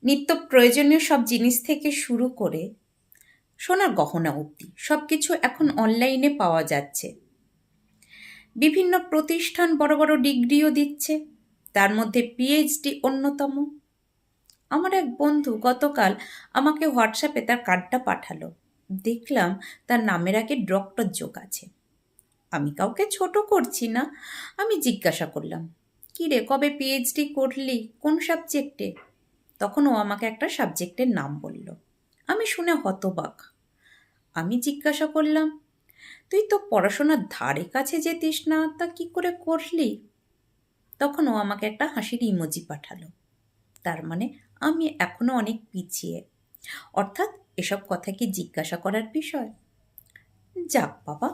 নিত্য প্রয়োজনীয় সব জিনিস থেকে শুরু করে সোনার গহনা অবধি সব কিছু এখন অনলাইনে পাওয়া যাচ্ছে। বিভিন্ন প্রতিষ্ঠান বড় বড় ডিগ্রিও দিচ্ছে, তার মধ্যে পিএইচডি অন্যতম। আমার এক বন্ধু গতকাল আমাকে হোয়াটসঅ্যাপে তার কার্ডটা পাঠালো। দেখলাম তার নামের আগে ডক্টর যোগ আছে। আমি কাউকে ছোট করছি না, আমি জিজ্ঞাসা করলাম, কী রে, কবে পিএইচডি করলি, কোন সাবজেক্টে? তখন ও আমাকে একটা সাবজেক্টের নাম বলল। আমি শুনে হতবাক। আমি জিজ্ঞাসা করলাম, তুই তো পড়াশোনার ধারে কাছে যেতিস না, তা কি করে করলি? তখন ও আমাকে একটা হাসির ইমোজি পাঠালো। তার মানে আমি এখনো অনেক পিছিয়ে। অর্থাৎ এসব কথা কি জিজ্ঞাসা করার বিষয়? যাক বাবা,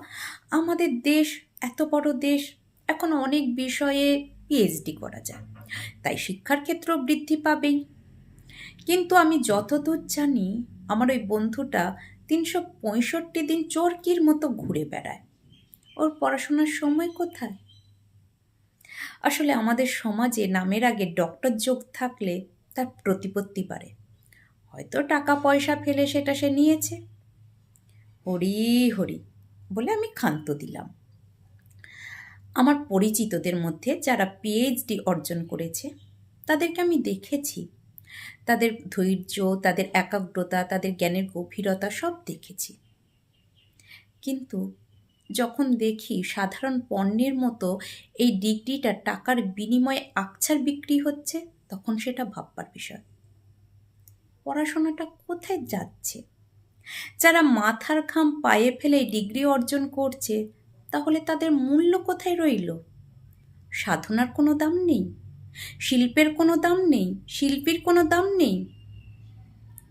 আমাদের দেশ এত বড় দেশ, এখন অনেক বিষয়ে পিএইচডি করা যায়, তাই শিক্ষার ক্ষেত্র বৃদ্ধি পাবেই। কিন্তু আমি যতদূর জানি, আমার ওই বন্ধুটা ৩৬৫ দিন চরকির মতো ঘুরে বেড়ায়। ওর পড়াশোনার সময় কোথায়? আসলে আমাদের সমাজে নামের আগে ডক্টর যোগ থাকলে তার প্রতিপত্তি বাড়ে। হয়তো টাকা পয়সা ফেলে সেটা সে নিয়েছে। হরি হরি বলে আমি ক্ষান্ত দিলাম। আমার পরিচিতদের মধ্যে যারা পিএইচডি অর্জন করেছে তাদেরকে আমি দেখেছি। তাদের ধৈর্য, তাদের একাগ্রতা, তাদের জ্ঞানের গভীরতা সব দেখেছি। কিন্তু যখন দেখি সাধারণ পণ্যের মতো এই ডিগ্রিটা টাকার বিনিময়ে আকছার বিক্রি হচ্ছে, তখন সেটা ভাববার বিষয়। পড়াশোনাটা কোথায় যাচ্ছে? যারা মাথার ঘাম পায়ে ফেলে ডিগ্রি অর্জন করছে, তাহলে তাদের মূল্য কোথায় রইল? সাধনার কোনো দাম নেই, শিল্পের কোনো দাম নেই, শিল্পীর কোনো দাম নেই।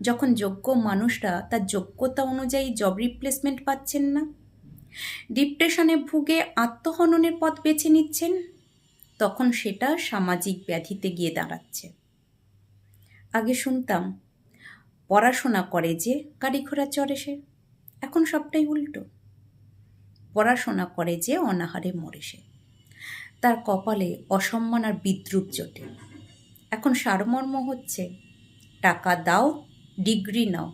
যখন যোগ্য মানুষরা তার যোগ্যতা অনুযায়ী জব রিপ্লেসমেন্ট পাচ্ছেন না, ডিপ্রেশনে ভুগে আত্মহননের পথ বেছে নিচ্ছেন, তখন সেটা সামাজিক ব্যাধিতে গিয়ে দাঁড়াচ্ছে। আগে শুনতাম পড়াশোনা করে যে গাড়ি ঘোড়া চড়ে সে, এখন সবটাই উল্টো। পড়াশোনা করে যে অনাহারে মরে সে, তার কপালে অসম্মান আর বিদ্রূপ জোটে। এখন সারমর্ম হচ্ছে, টাকা দাও, ডিগ্রি নাও।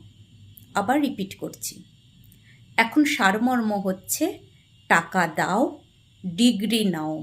আবার রিপিট করছি, এখন সারমর্ম হচ্ছে, টাকা দাও, ডিগ্রি নাও।